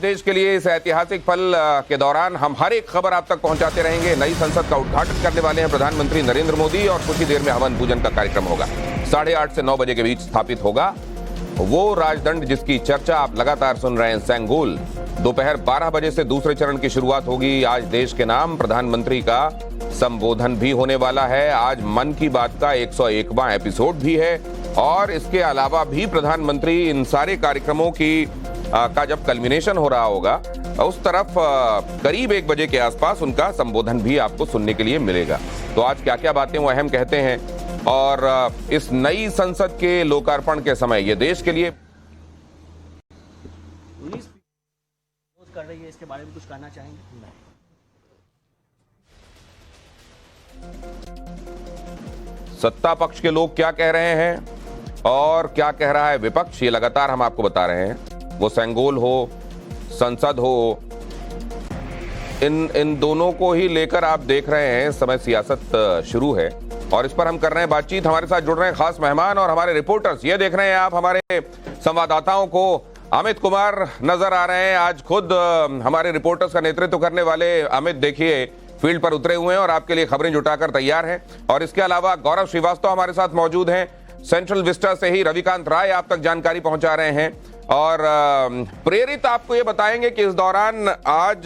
देश के लिए इस ऐतिहासिक पल के दौरान हम हर एक खबर आप तक पहुंचाते रहेंगे। नई संसद का उद्घाटन करने वाले हैं प्रधानमंत्री नरेंद्र मोदी और कुछ ही देर में हवन पूजन का कार्यक्रम होगा। 8:30 से 9 बजे के बीच स्थापित होगा वो राजदंड जिसकी चर्चा आप लगातार सुन रहे हैं, सेंगोल। दोपहर 12 बजे से दूसरे चरण की शुरुआत होगी। आज देश के नाम प्रधानमंत्री का संबोधन भी होने वाला है। आज मन की बात का 101वां एपिसोड भी है और इसके अलावा भी प्रधानमंत्री इन सारे कार्यक्रमों की का जब कल्मिनेशन हो रहा होगा उस तरफ करीब 1 बजे के आसपास उनका संबोधन भी आपको सुनने के लिए मिलेगा। तो आज क्या क्या बातें वो अहम कहते हैं और इस नई संसद के लोकार्पण के समय ये देश के लिए कर रही है, इसके बारे में कुछ कहना चाहेंगे? सत्ता पक्ष के लोग क्या कह रहे हैं और क्या कह रहा है विपक्ष, ये लगातार हम आपको बता रहे हैं। वो सेंगोल हो, संसद हो, इन दोनों को ही लेकर आप देख रहे हैं समय सियासत शुरू है और इस पर हम कर रहे हैं बातचीत। हमारे साथ जुड़ रहे हैं खास मेहमान और हमारे रिपोर्टर्स। ये देख रहे हैं आप हमारे संवाददाताओं को अमित कुमार नजर आ रहे हैं। आज खुद हमारे रिपोर्टर्स का नेतृत्व करने वाले अमित देखिए फील्ड पर उतरे हुए हैं और आपके लिए खबरें जुटाकर तैयार हैं। और इसके अलावा गौरव श्रीवास्तव हमारे साथ मौजूद हैं। सेंट्रल विस्टा से ही रविकांत राय आप तक जानकारी पहुंचा रहे हैं और प्रेरित आपको ये बताएंगे कि इस दौरान आज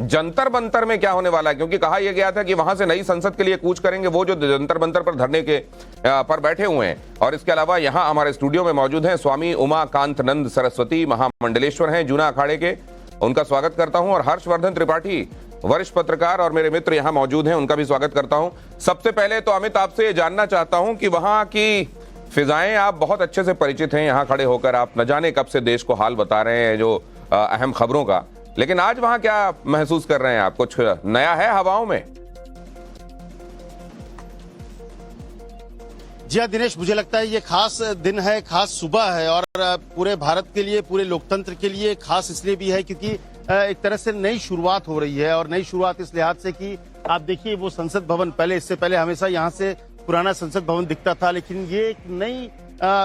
जंतर मंतर में क्या होने वाला है, क्योंकि कहा यह गया था कि वहां से नई संसद के लिए कूच करेंगे वो जो जंतर मंतर पर धरने के पर बैठे हुए हैं। और इसके अलावा यहां हमारे स्टूडियो में मौजूद हैं स्वामी उमाकांतनंद सरस्वती, महामंडलेश्वर हैं जूना अखाड़े के, उनका स्वागत करता हूं। और हर्षवर्धन त्रिपाठी वरिष्ठ पत्रकार और मेरे मित्र यहां मौजूद हैं, उनका भी स्वागत करता हूं। सबसे पहले तो अमित आपसे ये जानना चाहता हूं कि वहां की फिजाएं आप बहुत अच्छे से परिचित हैं, यहां खड़े होकर आप न जाने कब से देश को हाल बता रहे हैं जो अहम खबरों का, लेकिन आज वहां क्या महसूस कर रहे हैं आप? कुछ नया है हवाओं में? जी हाँ दिनेश, मुझे लगता है ये खास दिन है, खास सुबह है और पूरे भारत के लिए, पूरे लोकतंत्र के लिए खास इसलिए भी है क्योंकि एक तरह से नई शुरुआत हो रही है। और नई शुरुआत इस लिहाज से कि आप देखिए वो संसद भवन, पहले इससे पहले हमेशा यहाँ से पुराना संसद भवन दिखता था, लेकिन ये एक नई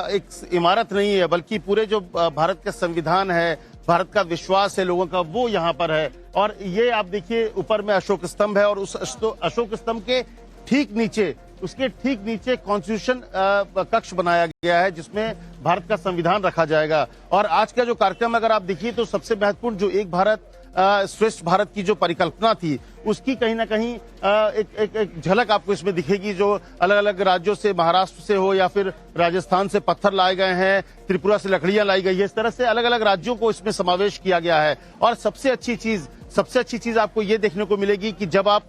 एक इमारत नहीं है बल्कि पूरे जो भारत का संविधान है, भारत का विश्वास है लोगों का, वो यहाँ पर है। और ये आप देखिए ऊपर में अशोक स्तंभ है और उस अशोक स्तंभ के ठीक नीचे, उसके ठीक नीचे कॉन्स्टिट्यूशन कक्ष बनाया गया है जिसमें भारत का संविधान रखा जाएगा। और आज का जो कार्यक्रम अगर आप देखिए तो सबसे महत्वपूर्ण जो एक भारत श्रेष्ठ भारत की जो परिकल्पना थी उसकी कहीं ना कहीं एक झलक आपको इसमें दिखेगी। जो अलग अलग राज्यों से, महाराष्ट्र से हो या फिर राजस्थान से पत्थर लाए गए हैं, त्रिपुरा से लकड़ियां लाई गई है, इस तरह से अलग अलग राज्यों को इसमें समावेश किया गया है। और सबसे अच्छी चीज आपको ये देखने को मिलेगी कि जब आप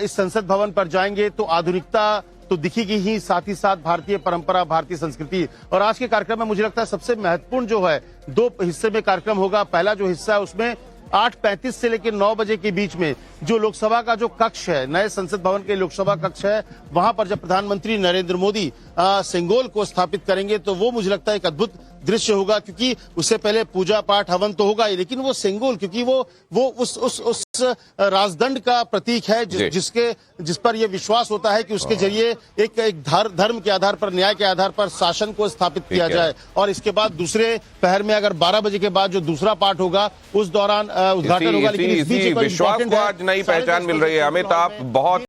इस संसद भवन पर जाएंगे तो आधुनिकता तो दिखेगी ही, साथ ही साथ भारतीय परंपरा, भारतीय संस्कृति। और आज के कार्यक्रम में मुझे लगता है सबसे महत्वपूर्ण जो है 2 हिस्से में कार्यक्रम होगा। पहला जो हिस्सा है उसमें 8:35 से लेकर 9 बजे के बीच में जो लोकसभा का जो कक्ष है, नए संसद भवन के लोकसभा कक्ष है, वहां पर जब प्रधानमंत्री नरेंद्र मोदी सेंगोल को स्थापित करेंगे तो वो मुझे लगता है एक अद्भुत दृश्य होगा। क्योंकि उससे पहले पूजा पाठ हवन तो होगा ही, लेकिन वो सेंगोल क्योंकि वो उस राजदंड का प्रतीक है जिस पर यह विश्वास होता है कि उसके जरिए एक धर्म के आधार पर, न्याय के आधार पर शासन को स्थापित किया जाए। और इसके बाद दूसरे पहर में अगर 12 बजे के बाद जो दूसरा पाठ होगा उस दौरान उद्घाटन होगा। लेकिन इस बीच विश्वास को आज नई पहचान मिल रही है। अमित, आप बहुत